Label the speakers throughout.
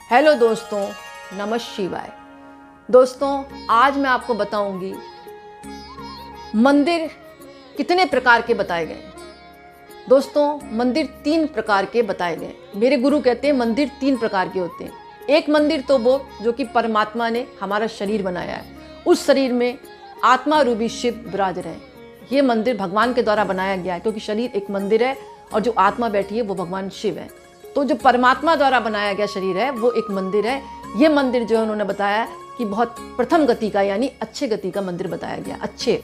Speaker 1: Hello दोस्तों, नमः शिवाय। दोस्तों, आज मैं आपको बताऊंगी मंदिर कितने प्रकार के बताए गए। दोस्तों, मंदिर 3 प्रकार के बताए गए। मेरे गुरु कहते हैं मंदिर 3 प्रकार के होते हैं। एक मंदिर तो वो जो कि परमात्मा ने हमारा शरीर बनाया है, उस शरीर में आत्मा रूपी शिव विराज रहे। ये मंदिर भगवान के द्वारा बनाया गया है, क्योंकि शरीर एक मंदिर है और जो आत्मा बैठी है वो भगवान शिव है। तो जो परमात्मा द्वारा बनाया गया शरीर है वो एक मंदिर है। ये मंदिर जो है उन्होंने बताया कि बहुत प्रथम गति का, यानी अच्छे गति का मंदिर बताया गया, अच्छे।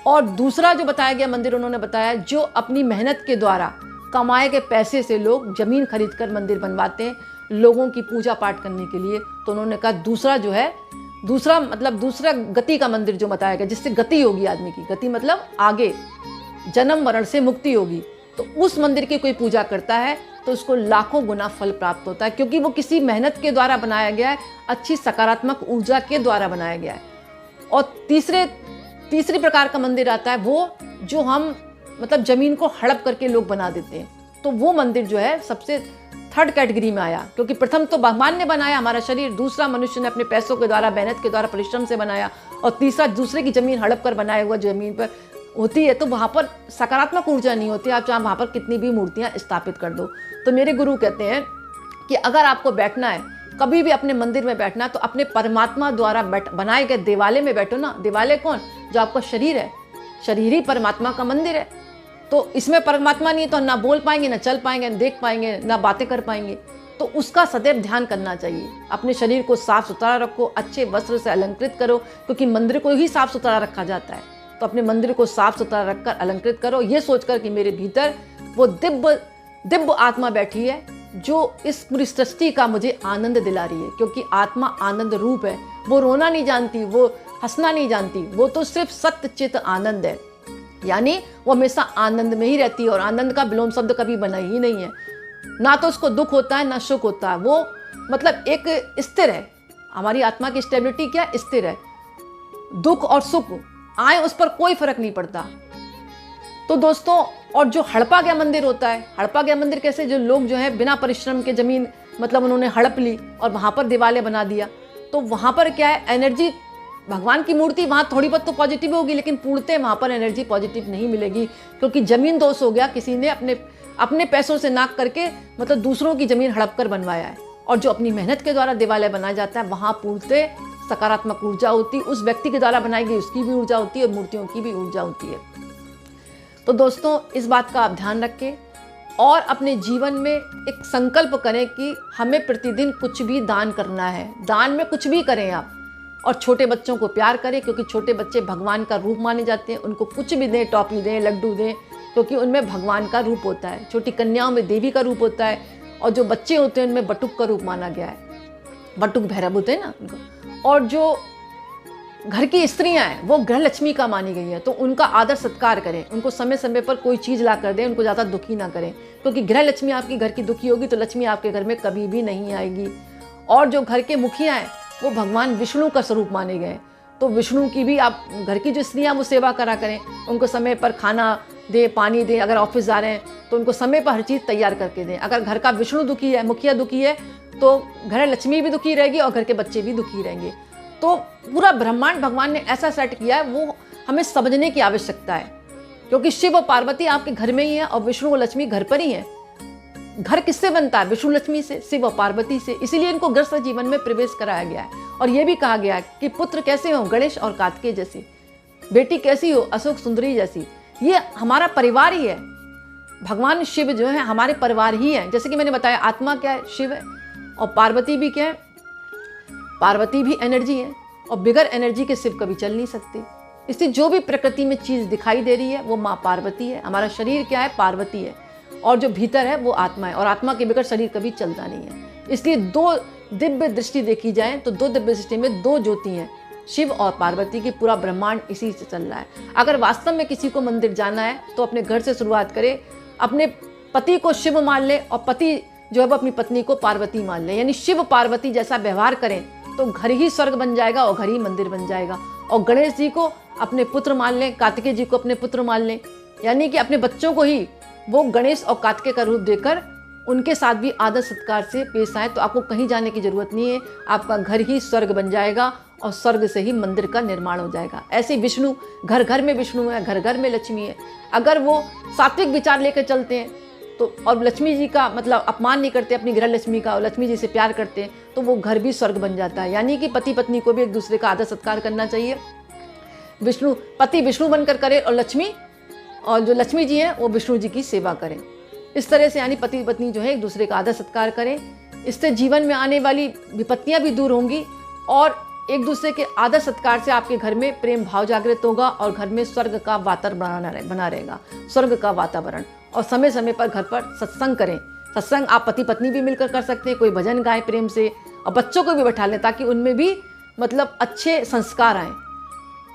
Speaker 1: और दूसरा जो बताया गया मंदिर उन्होंने बताया जो अपनी मेहनत के द्वारा कमाए के पैसे से लोग जमीन खरीद कर मंदिर बनवाते हैं लोगों की पूजा पाठ करने के लिए। तो उन्होंने कहा दूसरा जो है, दूसरा गति का मंदिर जो बताया गया, जिससे गति होगी आदमी की, गति मतलब आगे जन्म मरण से मुक्ति होगी। तो उस मंदिर की कोई पूजा करता है तो उसको लाखों गुना फल प्राप्त होता है, क्योंकि वो किसी मेहनत के द्वारा बनाया गया है, अच्छी सकारात्मक ऊर्जा के द्वारा बनाया गया है। और तीसरी प्रकार का मंदिर आता है वो जो हम जमीन को हड़प करके लोग बना देते हैं। तो वो मंदिर जो है सबसे 3rd कैटेगरी में आया, क्योंकि प्रथम तो भगवान ने बनाया हमारा शरीर, दूसरा मनुष्य ने अपने पैसों के द्वारा, मेहनत के द्वारा, परिश्रम से बनाया, और तीसरा दूसरे की जमीन हड़प कर बनाया हुआ जमीन पर होती है तो वहाँ पर सकारात्मक ऊर्जा नहीं होती। आप चाहे वहाँ पर कितनी भी मूर्तियाँ स्थापित कर दो। तो मेरे गुरु कहते हैं कि अगर आपको बैठना है, कभी भी अपने मंदिर में बैठना, तो अपने परमात्मा द्वारा बनाए गए देवालय में बैठो ना। देवालय कौन? जो आपका शरीर है, शरीर ही परमात्मा का मंदिर है। तो इसमें परमात्मा नहीं तो ना बोल पाएंगे, ना चल पाएंगे, ना देख पाएंगे, ना बातें कर पाएंगे। तो उसका सदैव ध्यान करना चाहिए। अपने शरीर को साफ सुथरा रखो, अच्छे वस्त्र से अलंकृत करो, क्योंकि मंदिर को ही साफ सुथरा रखा जाता है। तो अपने मंदिर को साफ सुथरा रखकर अलंकृत करो, ये सोचकर कि मेरे भीतर वो दिव्य आत्मा बैठी है जो इस पूरी सृष्टि का मुझे आनंद दिला रही है। क्योंकि आत्मा आनंद रूप है, वो रोना नहीं जानती, वो हंसना नहीं जानती, वो तो सिर्फ सत्य चित आनंद है, यानी वो हमेशा आनंद में ही रहती है। और आनंद का विलोम शब्द कभी बना ही नहीं है। ना तो उसको दुख होता है ना सुख होता है, वो एक स्थिर है। हमारी आत्मा की स्टेबिलिटी क्या? स्थिर है। दुख और सुख आए उस पर कोई फर्क नहीं पड़ता। तो दोस्तों, और जो हड़पा गया मंदिर होता है, हड़पा गया मंदिर कैसे? जो लोग जो है बिना परिश्रम के जमीन उन्होंने हड़प ली और वहां पर दिवाले बना दिया। तो वहां पर क्या है, एनर्जी, भगवान की मूर्ति वहां थोड़ी बहुत तो पॉजिटिव होगी, लेकिन पूर्णतः वहां पर एनर्जी पॉजिटिव नहीं मिलेगी, क्योंकि जमीन दोष हो गया। किसी ने अपने पैसों से नाक करके दूसरों की जमीन हड़प कर बनवाया है। और जो अपनी मेहनत के द्वारा दिवालय बनाया जाता है, वहां पूर्णतः सकारात्मक ऊर्जा होती है। उस व्यक्ति के द्वारा बनाई गई उसकी भी ऊर्जा होती है और मूर्तियों की भी ऊर्जा होती है। तो दोस्तों, इस बात का आप ध्यान रखें और अपने जीवन में एक संकल्प करें कि हमें प्रतिदिन कुछ भी दान करना है। दान में कुछ भी करें आप, और छोटे बच्चों को प्यार करें, क्योंकि छोटे बच्चे भगवान का रूप माने जाते हैं। उनको कुछ भी दें, टॉफी दें, लड्डू दें, क्योंकि उनमें भगवान का रूप होता है। छोटी कन्याओं में देवी का रूप होता है, और जो बच्चे होते हैं उनमें बटुक का रूप माना गया है। बटुक भैरव होते हैं ना उनको। और जो घर की स्त्रियां हैं वो गृह लक्ष्मी का मानी गई है, तो उनका आदर सत्कार करें। उनको समय समय पर कोई चीज़ ला कर दें, उनको ज़्यादा दुखी ना करें, क्योंकि गृह लक्ष्मी आपकी घर की दुखी होगी तो लक्ष्मी आपके घर में कभी भी नहीं आएगी। और जो घर के मुखिया हैं वो भगवान विष्णु का स्वरूप माने गए हैं, तो विष्णु की भी आप घर की जो स्त्रियाँ वो सेवा करा करें। उनको समय पर खाना दें, पानी दें। अगर ऑफिस जा रहे हैं तो उनको समय पर हर चीज़ तैयार करके दें। अगर घर का विष्णु दुखी है, मुखिया दुखी है, तो घर लक्ष्मी भी दुखी रहेगी और घर के बच्चे भी दुखी रहेंगे। तो पूरा ब्रह्मांड भगवान ने ऐसा सेट किया है, वो हमें समझने की आवश्यकता है। क्योंकि शिव और पार्वती आपके घर में ही है और विष्णु और लक्ष्मी घर पर ही है। घर किससे बनता है? विष्णु लक्ष्मी से, शिव और पार्वती से। इसीलिए इनको गृहस्थ जीवन में प्रवेश कराया गया है। और ये भी कहा गया है कि पुत्र कैसे हो? गणेश और कार्तिकेय जैसे। बेटी कैसी हो? अशोक सुंदरी जैसी। ये हमारा परिवार ही है। भगवान शिव जो है हमारे परिवार ही है। जैसे कि मैंने बताया, आत्मा क्या है? शिव है। और पार्वती भी क्या है? पार्वती भी एनर्जी है, और बिगर एनर्जी के शिव कभी चल नहीं सकते। इसलिए जो भी प्रकृति में चीज़ दिखाई दे रही है वो माँ पार्वती है। हमारा शरीर क्या है? पार्वती है। और जो भीतर है वो आत्मा है, और आत्मा के बगैर शरीर कभी चलता नहीं है। इसलिए 2 दिव्य दृष्टि देखी जाए तो 2 दिव्य दृष्टि में 2 ज्योति हैं, शिव और पार्वती की। पूरा ब्रह्मांड इसी से चल रहा है। अगर वास्तव में किसी को मंदिर जाना है तो अपने घर से शुरुआत करे। अपने पति को शिव मान ले और पति जो है वो अपनी पत्नी को पार्वती मान ले, यानी शिव पार्वती जैसा व्यवहार करें तो घर ही स्वर्ग बन जाएगा और घर ही मंदिर बन जाएगा। और गणेश जी को अपने पुत्र मान लें, कार्तिकेय जी को अपने पुत्र मान लें, यानी कि अपने बच्चों को ही वो गणेश और कार्तिकेय का रूप देकर उनके साथ भी आदर सत्कार से पेश आए तो आपको कहीं जाने की ज़रूरत नहीं है। आपका घर ही स्वर्ग बन जाएगा और स्वर्ग से ही मंदिर का निर्माण हो जाएगा। ऐसे विष्णु, घर घर में विष्णु है, घर घर में लक्ष्मी है। अगर वो सात्विक विचार लेकर चलते हैं तो, और लक्ष्मी जी का मतलब अपमान नहीं करते, अपनी गृह लक्ष्मी का, और लक्ष्मी जी से प्यार करते हैं, तो वो घर भी स्वर्ग बन जाता है। यानी कि पति पत्नी को भी एक दूसरे का आदर सत्कार करना चाहिए। पति विष्णु बनकर करे और जो लक्ष्मी जी हैं वो विष्णु जी की सेवा करें। इस तरह से यानी पति पत्नी जो है एक दूसरे का आदर सत्कार करें। इससे जीवन में आने वाली विपत्तियां भी दूर होंगी और एक दूसरे के आदर सत्कार से आपके घर में प्रेम भाव जागृत होगा और घर में स्वर्ग का वातावरण बना रहेगा, स्वर्ग का वातावरण। और समय समय पर घर पर सत्संग करें। सत्संग आप पति पत्नी भी मिलकर कर सकते हैं, कोई भजन गाए प्रेम से, और बच्चों को भी बैठा लें ताकि उनमें भी मतलब अच्छे संस्कार आएँ।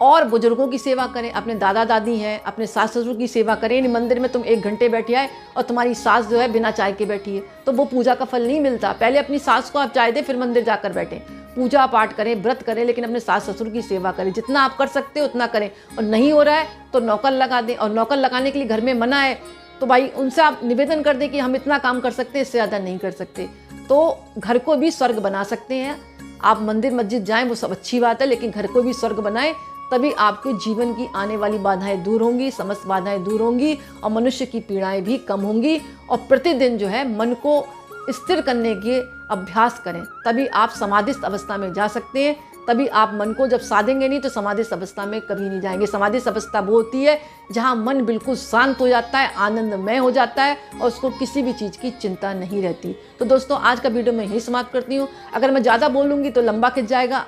Speaker 1: और बुजुर्गों की सेवा करें, अपने दादा दादी हैं, अपने सास ससुर की सेवा करें। मंदिर में तुम 1 घंटे बैठे आए और तुम्हारी सास जो है बिना चाय के बैठी है तो वो पूजा का फल नहीं मिलता। पहले अपनी सास को आप चाय दें, फिर मंदिर जाकर बैठें, पूजा पाठ करें, व्रत करें, लेकिन अपने सास ससुर की सेवा करें। जितना आप कर सकते हो उतना करें, और नहीं हो रहा है तो नौकर लगा दें। और नौकर लगाने के लिए घर में मना है तो भाई उनसे आप निवेदन कर दें कि हम इतना काम कर सकते हैं, इससे ज़्यादा नहीं कर सकते। तो घर को भी स्वर्ग बना सकते हैं आप। मंदिर मस्जिद जाएं वो सब अच्छी बात है, लेकिन घर को भी स्वर्ग बनाएं, तभी आपके जीवन की आने वाली बाधाएं दूर होंगी, समस्त बाधाएं दूर होंगी और मनुष्य की पीड़ाएं भी कम होंगी। और प्रतिदिन जो है मन को स्थिर करने के अभ्यास करें, तभी आप समाधिस्थ अवस्था में जा सकते हैं। तभी आप मन को जब साधेंगे नहीं तो समाधिस्थ अवस्था में कभी नहीं जाएंगे। समाधिस्थ अवस्था वो होती है जहाँ मन बिल्कुल शांत हो जाता है, आनंदमय हो जाता है और उसको किसी भी चीज़ की चिंता नहीं रहती। तो दोस्तों आज का वीडियो मैं यही समाप्त करती हूँ। अगर मैं ज़्यादा बोलूँगी तो लंबा खिंच जाएगा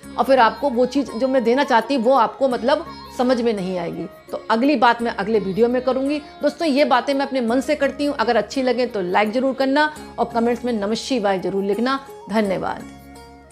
Speaker 1: और फिर आपको वो चीज़ जो मैं देना चाहती हूँ वो आपको मतलब समझ में नहीं आएगी। तो अगली बात मैं अगले वीडियो में करूँगी। दोस्तों ये बातें मैं अपने मन से करती हूँ। अगर अच्छी लगे तो लाइक ज़रूर करना और कमेंट्स में नमः शिवाय ज़रूर लिखना। धन्यवाद।